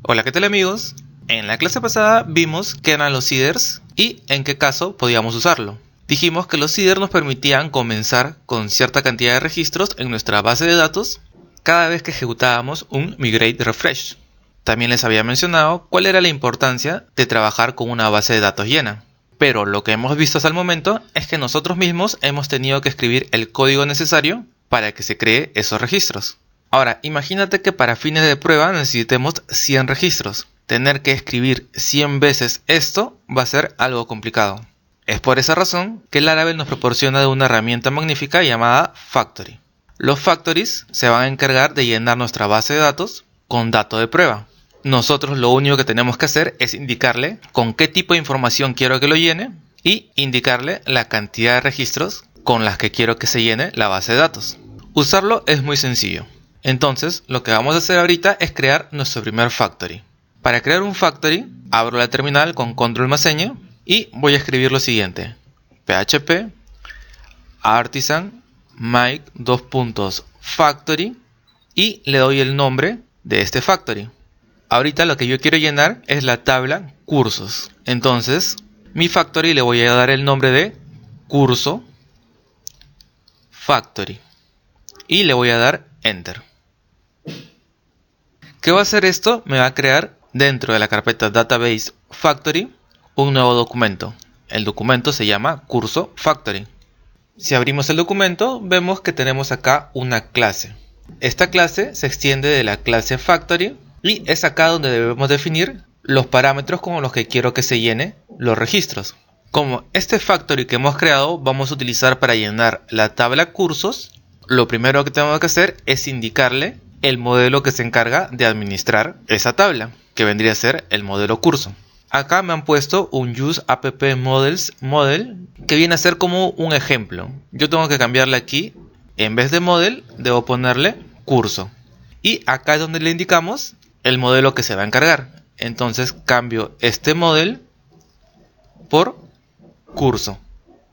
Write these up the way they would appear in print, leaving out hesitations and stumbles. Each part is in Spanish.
Hola, ¿qué tal amigos? En la clase pasada vimos qué eran los seeders y en qué caso podíamos usarlo. Dijimos que los seeders nos permitían comenzar con cierta cantidad de registros en nuestra base de datos cada vez que ejecutábamos un migrate refresh. También les había mencionado cuál era la importancia de trabajar con una base de datos llena. Pero lo que hemos visto hasta el momento es que nosotros mismos hemos tenido que escribir el código necesario para que se cree esos registros. Ahora, imagínate que para fines de prueba necesitemos 100 registros. Tener que escribir 100 veces esto va a ser algo complicado. Es por esa razón que Laravel nos proporciona de una herramienta magnífica llamada Factory. Los Factories se van a encargar de llenar nuestra base de datos con datos de prueba. Nosotros lo único que tenemos que hacer es indicarle con qué tipo de información quiero que lo llene y indicarle la cantidad de registros con las que quiero que se llene la base de datos. Usarlo es muy sencillo. Entonces, lo que vamos a hacer ahorita es crear nuestro primer factory. Para crear un factory, abro la terminal con control más ñ y voy a escribir lo siguiente: php artisan make factory y le doy el nombre de este factory. Ahorita lo que yo quiero llenar es la tabla cursos. Entonces, mi factory le voy a dar el nombre de curso factory y le voy a dar enter. ¿Qué va a hacer esto? Me va a crear dentro de la carpeta database factory un nuevo documento. El documento se llama curso factory. Si abrimos el documento, vemos que tenemos acá una clase. Esta clase se extiende de la clase factory y es acá donde debemos definir los parámetros con los que quiero que se llene los registros. Como este factory que hemos creado vamos a utilizar para llenar la tabla cursos, lo primero que tenemos que hacer es indicarle el modelo que se encarga de administrar esa tabla, que vendría a ser el modelo curso. Acá me han puesto un use app models model, que viene a ser como un ejemplo. Yo tengo que cambiarle aquí, en vez de model, debo ponerle curso. Y acá es donde le indicamos el modelo que se va a encargar. Entonces cambio este model por curso.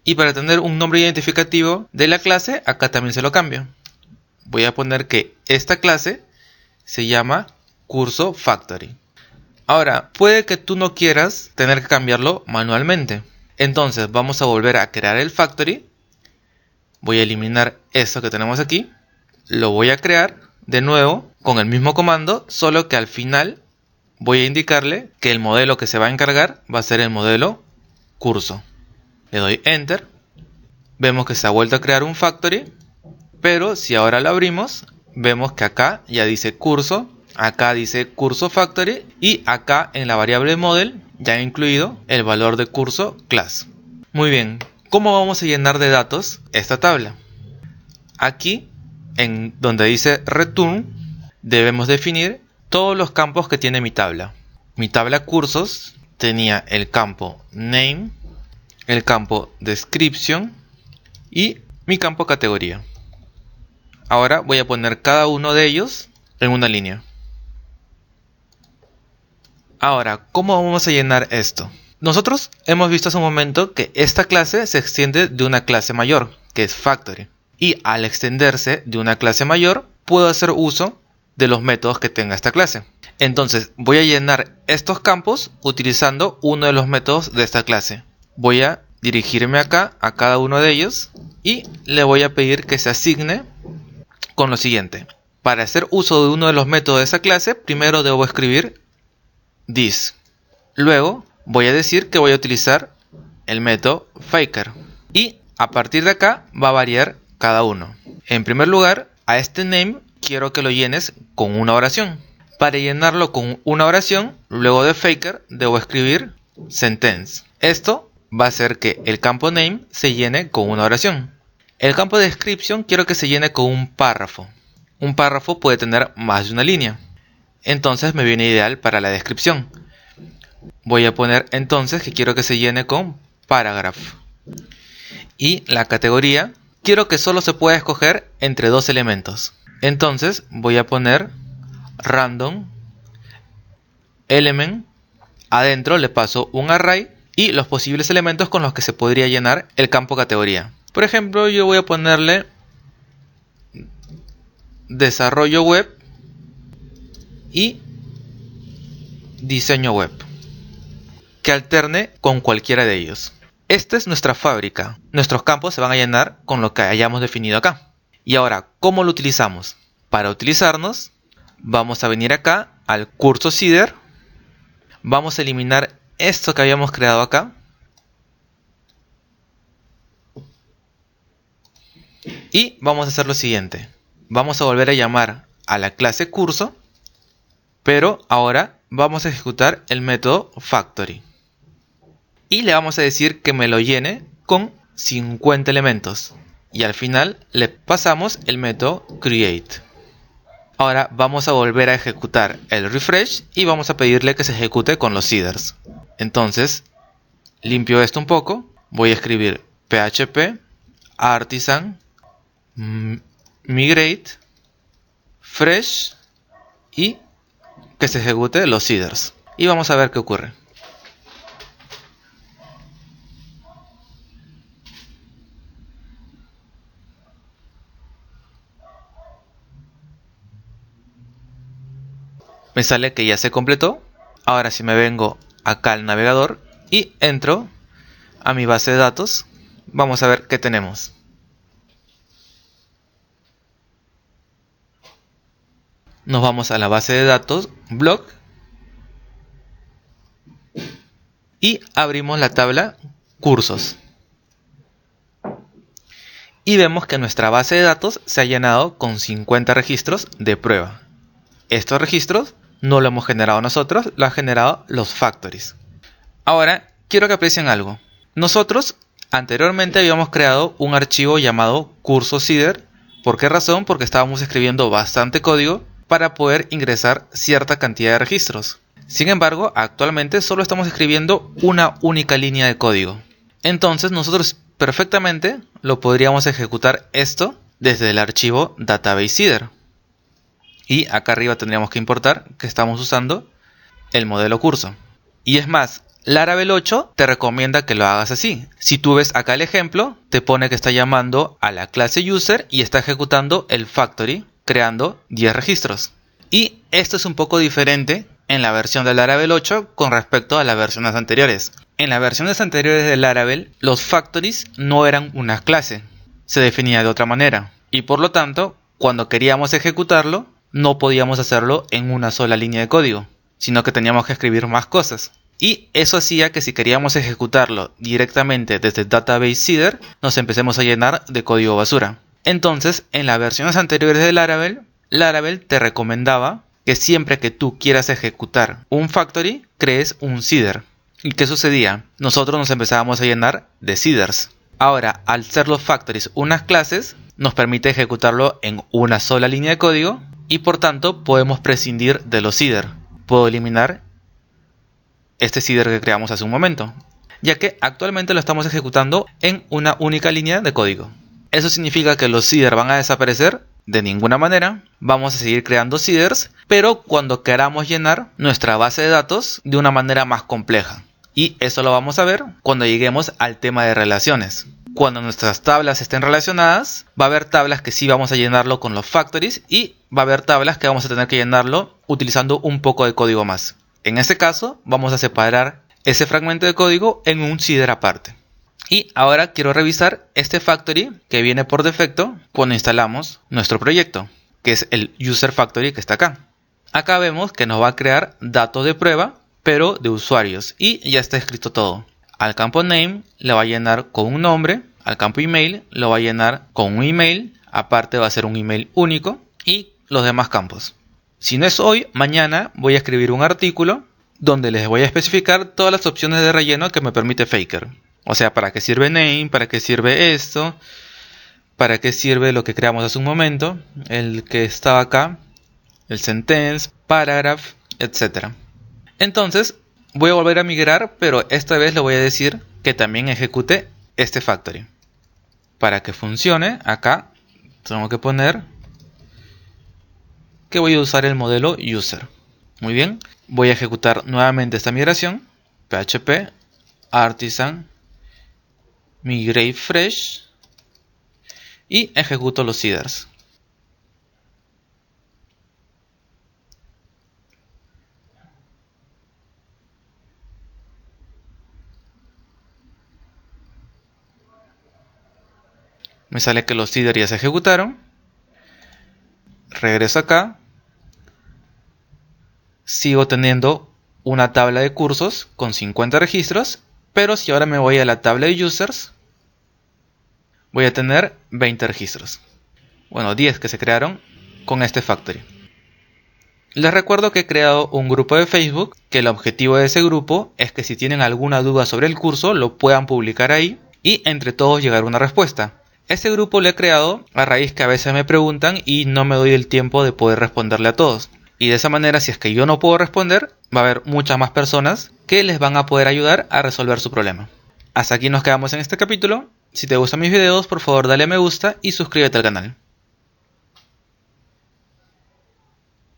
Y para tener un nombre identificativo de la clase, acá también se lo cambio. Voy a poner que esta clase se llama curso factory. Ahora, puede que tú no quieras tener que cambiarlo manualmente. Entonces vamos a volver a crear el factory. Voy a eliminar esto que tenemos aquí. Lo voy a crear de nuevo con el mismo comando, solo que al final voy a indicarle que el modelo que se va a encargar va a ser el modelo curso. Le doy enter. Vemos que se ha vuelto a crear un factory. Pero si ahora lo abrimos, vemos que acá ya dice curso, acá dice curso factory y acá en la variable model ya he incluido el valor de curso class. Muy bien, ¿cómo vamos a llenar de datos esta tabla? Aquí, en donde dice return, debemos definir todos los campos que tiene mi tabla. Mi tabla cursos tenía el campo name, el campo description y mi campo categoría. Ahora voy a poner cada uno de ellos en una línea. Ahora, ¿cómo vamos a llenar esto? Nosotros hemos visto hace un momento que esta clase se extiende de una clase mayor, que es factory. Y al extenderse de una clase mayor, puedo hacer uso de los métodos que tenga esta clase. Entonces, voy a llenar estos campos utilizando uno de los métodos de esta clase. Voy a dirigirme acá a cada uno de ellos y le voy a pedir que se asigne con lo siguiente. Para hacer uso de uno de los métodos de esa clase, primero debo escribir this. Luego voy a decir que voy a utilizar el método faker. Y a partir de acá va a variar cada uno. En primer lugar, a este name quiero que lo llenes con una oración. Para llenarlo con una oración, luego de faker debo escribir sentence. Esto va a hacer que el campo name se llene con una oración. El campo description quiero que se llene con un párrafo. Un párrafo puede tener más de una línea. Entonces me viene ideal para la descripción. Voy a poner entonces que quiero que se llene con paragraph. Y la categoría quiero que solo se pueda escoger entre dos elementos. Entonces voy a poner random element. Adentro le paso un array y los posibles elementos con los que se podría llenar el campo categoría. Por ejemplo, yo voy a ponerle desarrollo web y diseño web, que alterne con cualquiera de ellos. Esta es nuestra fábrica. Nuestros campos se van a llenar con lo que hayamos definido acá. Y ahora, ¿cómo lo utilizamos? Para utilizarnos, vamos a venir acá al curso Seeder. Vamos a eliminar esto que habíamos creado acá. Y vamos a hacer lo siguiente. Vamos a volver a llamar a la clase curso, pero ahora vamos a ejecutar el método factory. Y le vamos a decir que me lo llene con 50 elementos. Y al final le pasamos el método create. Ahora vamos a volver a ejecutar el refresh y vamos a pedirle que se ejecute con los seeders. Entonces, limpio esto un poco. Voy a escribir php artisan migrate fresh y que se ejecute los seeders. Y vamos a ver qué ocurre. Me sale que ya se completó. Ahora si me vengo acá al navegador y entro a mi base de datos, vamos a ver qué tenemos. Nos vamos a la base de datos blog y abrimos la tabla cursos. Y vemos que nuestra base de datos se ha llenado con 50 registros de prueba. Estos registros no lo hemos generado nosotros, lo han generado los factories. Ahora, quiero que aprecien algo. Nosotros anteriormente habíamos creado un archivo llamado curso Seeder. ¿Por qué razón? Porque estábamos escribiendo bastante código para poder ingresar cierta cantidad de registros. Sin embargo, actualmente solo estamos escribiendo una única línea de código. Entonces nosotros perfectamente lo podríamos ejecutar esto desde el archivo database Seeder. Y acá arriba tendríamos que importar que estamos usando el modelo curso. Y es más, Laravel 8 te recomienda que lo hagas así. Si tú ves acá el ejemplo, te pone que está llamando a la clase user y está ejecutando el factory, creando 10 registros. Y esto es un poco diferente en la versión de Laravel 8 con respecto a las versiones anteriores. En las versiones anteriores de Laravel, los factories no eran una clase, se definía de otra manera. Y por lo tanto, cuando queríamos ejecutarlo, no podíamos hacerlo en una sola línea de código, sino que teníamos que escribir más cosas. Y eso hacía que si queríamos ejecutarlo directamente desde Database Seeder, nos empecemos a llenar de código basura. Entonces, en las versiones anteriores de Laravel, Laravel te recomendaba que siempre que tú quieras ejecutar un factory, crees un seeder. ¿Y qué sucedía? Nosotros nos empezábamos a llenar de seeders. Ahora, al ser los factories unas clases, nos permite ejecutarlo en una sola línea de código y por tanto podemos prescindir de los seeder. Puedo eliminar este seeder que creamos hace un momento, ya que actualmente lo estamos ejecutando en una única línea de código. ¿Eso significa que los seeder van a desaparecer? De ninguna manera. Vamos a seguir creando seeders, pero cuando queramos llenar nuestra base de datos de una manera más compleja. Y eso lo vamos a ver cuando lleguemos al tema de relaciones. Cuando nuestras tablas estén relacionadas, va a haber tablas que sí vamos a llenarlo con los factories y va a haber tablas que vamos a tener que llenarlo utilizando un poco de código más. En este caso, vamos a separar ese fragmento de código en un seeder aparte. Y ahora quiero revisar este factory que viene por defecto cuando instalamos nuestro proyecto, que es el user factory que está acá. Acá vemos que nos va a crear datos de prueba, pero de usuarios, y ya está escrito todo. Al campo name le va a llenar con un nombre, al campo email lo va a llenar con un email, aparte va a ser un email único, y los demás campos. Si no es hoy, mañana voy a escribir un artículo donde les voy a especificar todas las opciones de relleno que me permite Faker. O sea, para qué sirve name, para qué sirve esto, para qué sirve lo que creamos hace un momento, el que estaba acá, el sentence, paragraph, etc. Entonces, voy a volver a migrar, pero esta vez le voy a decir que también ejecute este factory. Para que funcione, acá tengo que poner que voy a usar el modelo user. Muy bien, voy a ejecutar nuevamente esta migración, php artisan migrate fresh y ejecuto los seeders. Me sale que los seeders ya se ejecutaron. Regreso acá. Sigo teniendo una tabla de cursos con 50 registros, pero si ahora me voy a la tabla de users, voy a tener 20 registros. Bueno, 10 que se crearon con este factory. Les recuerdo que he creado un grupo de Facebook, que el objetivo de ese grupo es que si tienen alguna duda sobre el curso lo puedan publicar ahí y entre todos llegar a una respuesta. Este grupo lo he creado a raíz que a veces me preguntan y no me doy el tiempo de poder responderle a todos. Y de esa manera, si es que yo no puedo responder, va a haber muchas más personas que les van a poder ayudar a resolver su problema. Hasta aquí nos quedamos en este capítulo. Si te gustan mis videos, por favor dale a me gusta y suscríbete al canal.